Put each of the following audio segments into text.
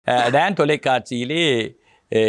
Don தொலைக்காட்சியிலே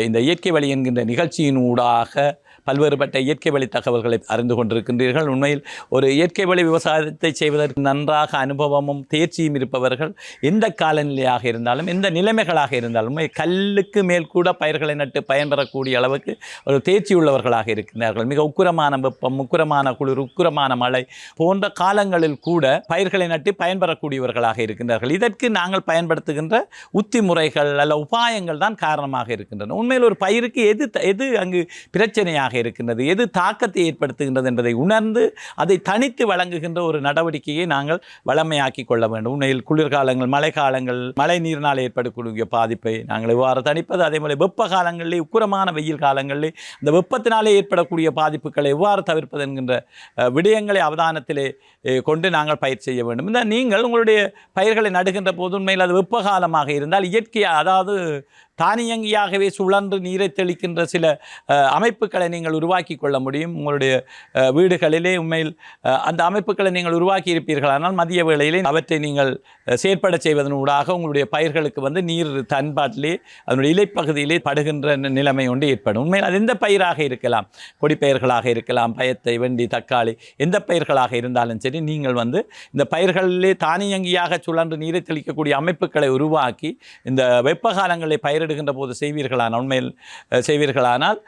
இந்த இயற்கை வழி என்கின்ற நிகழ்ச்சியின் ஊடாக பல்வேறுபட்ட இயற்கை வழி தகவல்களை அறிந்து கொண்டிருக்கின்றீர்கள். உண்மையில் ஒரு இயற்கை வழி விவசாயத்தை செய்வதற்கு நன்றாக அனுபவமும் தேர்ச்சியும் இருப்பவர்கள் எந்த காலநிலையாக இருந்தாலும் எந்த நிலைமைகளாக இருந்தாலும் கல்லுக்கு மேல் கூட பயிர்களை நட்டு பயன்பெறக்கூடிய அளவுக்கு ஒரு தேர்ச்சி உள்ளவர்களாக இருக்கின்றார்கள். மிக உக்குரமான வெப்பம், உக்குரமான குளிர், உக்குரமான மழை போன்ற காலங்களில் கூட பயிர்களை நட்டு பயன்பெறக்கூடியவர்களாக இருக்கின்றார்கள். இதற்கு நாங்கள் பயன்படுத்துகின்ற உத்தி முறைகள் அல்ல உபாயங்கள் தான் காரணமாக இருக்கின்றன. உண்மையில் ஒரு பயிருக்கு எது அங்கு பிரச்சனையாக இருக்கின்றது, எது தாக்கத்தை ஏற்படுத்துகின்றது என்பதை உணர்ந்து அதை தனித்து வழங்குகின்ற ஒரு நடவடிக்கையை நாங்கள் வளமையாக்கி கொள்ள வேண்டும். உண்மையில் குளிர்காலங்கள், மழைக்காலங்கள், மழை நீரினால் ஏற்படக்கூடிய பாதிப்பை நாங்கள் எவ்வாறு தணிப்பது, அதே போல வெப்ப காலங்களிலே, உக்குரமான வெயில் காலங்களிலே இந்த வெப்பத்தினாலே ஏற்படக்கூடிய பாதிப்புகளை எவ்வாறு தவிர்ப்பது என்கின்ற விடயங்களை அவதானத்திலே கொண்டு நாங்கள் பயிர் செய்ய வேண்டும். இந்த நீங்கள் உங்களுடைய பயிர்களை நடுகின்ற போது உண்மையில் அது வெப்ப காலமாக இருந்தால் இயற்கையாக, அதாவது தானியங்கியாகவே சுழன்று நீரை தெளிக்கின்ற சில அமைப்புகளை நீங்கள் உருவாக்கி கொள்ள முடியும். உங்களுடைய வீடுகளிலே உண்மையில் அந்த அமைப்புகளை நீங்கள் உருவாக்கி இருப்பீர்களானால் மதிய வேளையிலே அவற்றை நீங்கள் செயற்பட செய்வதன் ஊடாக உங்களுடைய பயிர்களுக்கு நீர் தன்பாட்டிலே அதனுடைய இலைப்பகுதியிலே படுகின்ற நிலைமை ஒன்று ஏற்படும். உண்மையில் அது எந்த பயிராக இருக்கலாம், கொடிப்பயிர்களாக இருக்கலாம், பயத்தை, வெண்டி, தக்காளி, எந்த பயிர்களாக இருந்தாலும் சரி, நீங்கள் இந்த பயிர்களிலே தானியங்கியாக சுழன்று நீரை தெளிக்கக்கூடிய அமைப்புகளை உருவாக்கி இந்த வெப்ப காலங்களை பயிரிடுகின்ற போது உண்மையில் செய்வீர்களானால்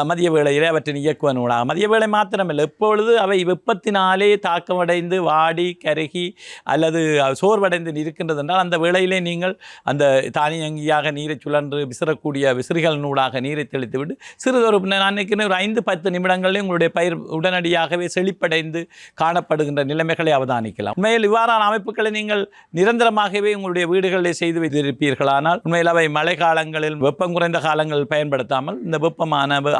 மதிய வேளையிலே அவற்றின் இயக்குவனூடாக, மதிய வேளை மாத்திரமில்லை, எப்பொழுது அவை வெப்பத்தினாலே தாக்கமடைந்து வாடி கருகி அல்லது சோர்வடைந்து இருக்கின்றது என்றால் அந்த வேளையிலே நீங்கள் அந்த தானியங்கியாக நீரை சுழன்று விசிறக்கூடிய விசிறிகளினூடாக நீரை தெளித்துவிட்டு சிறிதொரு அன்னைக்குன்னு ஒரு 5-10 நிமிடங்களில் உங்களுடைய பயிர் உடனடியாகவே செழிப்படைந்து காணப்படுகின்ற நிலைமைகளை அவதானிக்கலாம். உண்மையில் இவ்வாறான அமைப்புகளை நீங்கள் நிரந்தரமாகவே உங்களுடைய வீடுகளில் செய்து வைத்திருப்பீர்களானால் உண்மையில் அவை மழை காலங்களில், வெப்பம் குறைந்த காலங்களில் பயன்படுத்தாமல் இந்த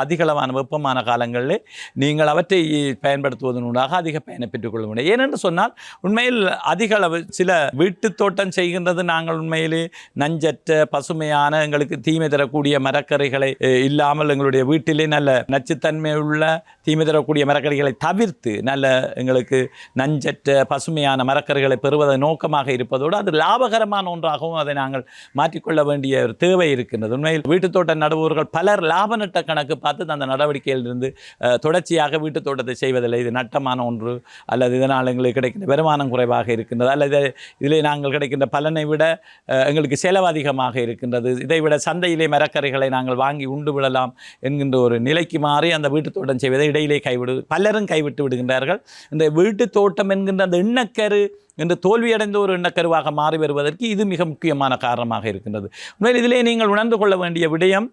அதிகளவான வெப்பமான காலங்களிலே நீங்கள் அவற்றை பயன்படுத்துவதனூடாக அதிக பயனை பெற்றுக்கொள்ள முடியும். ஏனென்று சொன்னால் உண்மையில் அதிக அளவு சில வீட்டு தோட்டம் செய்கின்றது நாங்கள் உண்மையிலே நஞ்சற்ற பசுமையான எங்களுக்கு தீமை தரக்கூடிய மரக்கறிகளை இல்லாமல் எங்களுடைய வீட்டிலே நல்ல நச்சுத்தன்மை உள்ள தீமை தரக்கூடிய மரக்கறிகளை தவிர்த்து நல்ல எங்களுக்கு நஞ்சற்ற பசுமையான மரக்கறிகளை பெறுவதை நோக்கமாக இருப்பதோடு அது லாபகரமான ஒன்றாகவும் அதை நாங்கள் மாற்றிக்கொள்ள வேண்டிய ஒரு தேவை இருக்கின்றது. உண்மையில் வீட்டு தோட்ட நடுவோர்கள் பலர் லாப நட்ட கணக்கு பார்த்து அந்த நடவடிக்கையிலிருந்து தொடர்ச்சியாக வீட்டு தோட்டத்தை செய்வதில்லை. இது நட்டமான ஒன்று அல்லது இதனால் எங்களுக்கு கிடைக்கின்ற வருமானம் குறைவாக இருக்கின்றது அல்லது இதிலே நாங்கள் கிடைக்கின்ற பலனை விட எங்களுக்கு செலவு அதிகமாக இருக்கின்றது, இதைவிட சந்தையிலே மரக்கறிகளை நாங்கள் வாங்கி உண்டு விடலாம் என்கின்ற ஒரு நிலைக்கு மாறி அந்த வீட்டு தோட்டம் செய்வதை இடையிலே பலரும் கைவிட்டு விடுகின்றார்கள். இந்த வீட்டு தோட்டம் என்கின்ற அந்த எண்ணக்கரு என்று தோல்வியடைந்த ஒரு எண்ணக்கருவாக மாறி வருவதற்கு இது மிக முக்கியமான காரணமாக இருக்கின்றது. உண்மையில் இதிலே நீங்கள் உணர்ந்து கொள்ள வேண்டிய விடயம்,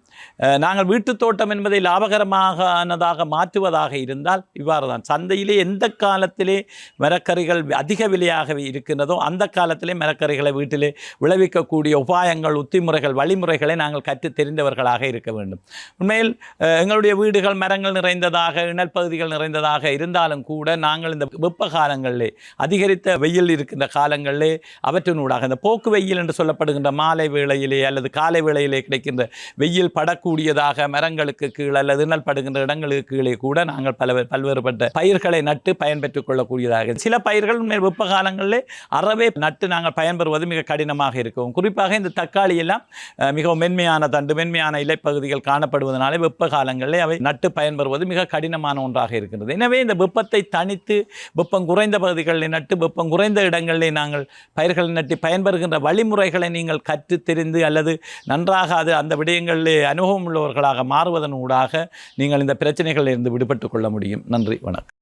நாங்கள் வீட்டு தோட்டம் என்பதை லாபகரமானதாக மாற்றுவதாக இருந்தால் இவ்வாறு தான். சந்தையிலே எந்த காலத்திலே மரக்கறிகள் அதிக விலையாகவே இருக்கின்றதோ அந்த காலத்திலே மரக்கறிகளை வீட்டிலே விளைவிக்கக்கூடிய உபாயங்கள், உத்திமுறைகள், வழிமுறைகளை நாங்கள் கற்று தெரிந்தவர்களாக இருக்க வேண்டும். உண்மையில் எங்களுடைய வீடுகள் மரங்கள் நிறைந்ததாக, இணல் பகுதிகள் நிறைந்ததாக இருந்தாலும் கூட நாங்கள் இந்த வெப்ப காலங்களிலே அதிகரித்த வெயில் இருக்கின்ற காலங்களிலே அவற்றினூடாக இந்த போக்கு வெயில் என்று சொல்லப்படுகின்ற மாலை வேளையிலே அல்லது காலை வேளையிலே கிடைக்கின்ற வெயில் படக்கூடியதாக மரங்களுக்கு கீழே அல்லது நிழல் படுகின்ற இடங்களுக்கு கீழே கூட நாங்கள் பல்வேறுபட்ட பயிர்களை நட்டு பயன்பெற்றுக் கொள்ளக்கூடியதாக. சில பயிர்கள் வெப்ப காலங்களிலே அறவே நட்டு நாங்கள் பயன்பெறுவது மிக கடினமாக இருக்கும். குறிப்பாக இந்த தக்காளி எல்லாம் மிகவும் மென்மையான தண்டு, மென்மையான இலைப்பகுதிகள் காணப்படுவதனாலே வெப்ப காலங்களிலே அவை நட்டு பயன்பெறுவது மிக கடினமான ஒன்றாக இருக்கின்றது. எனவே இந்த வெப்பத்தை தணித்து வெப்பம் குறைந்த பகுதிகளில் நட்டு வெப்பம் குறைந்த இடங்களிலே நாங்கள் பயிர்கள் நட்டி பயன்பெறுகின்ற வழிமுறைகளை நீங்கள் கற்று தெரிந்து அல்லது நன்றாக அந்த விடயங்களிலே அனுபவம் உள்ளவர்களாக மாறுவதன் ஊடாக நீங்கள் இந்த பிரச்சனைகளிலிருந்து விடுபட்டுக் கொள்ள முடியும். நன்றி, வணக்கம்.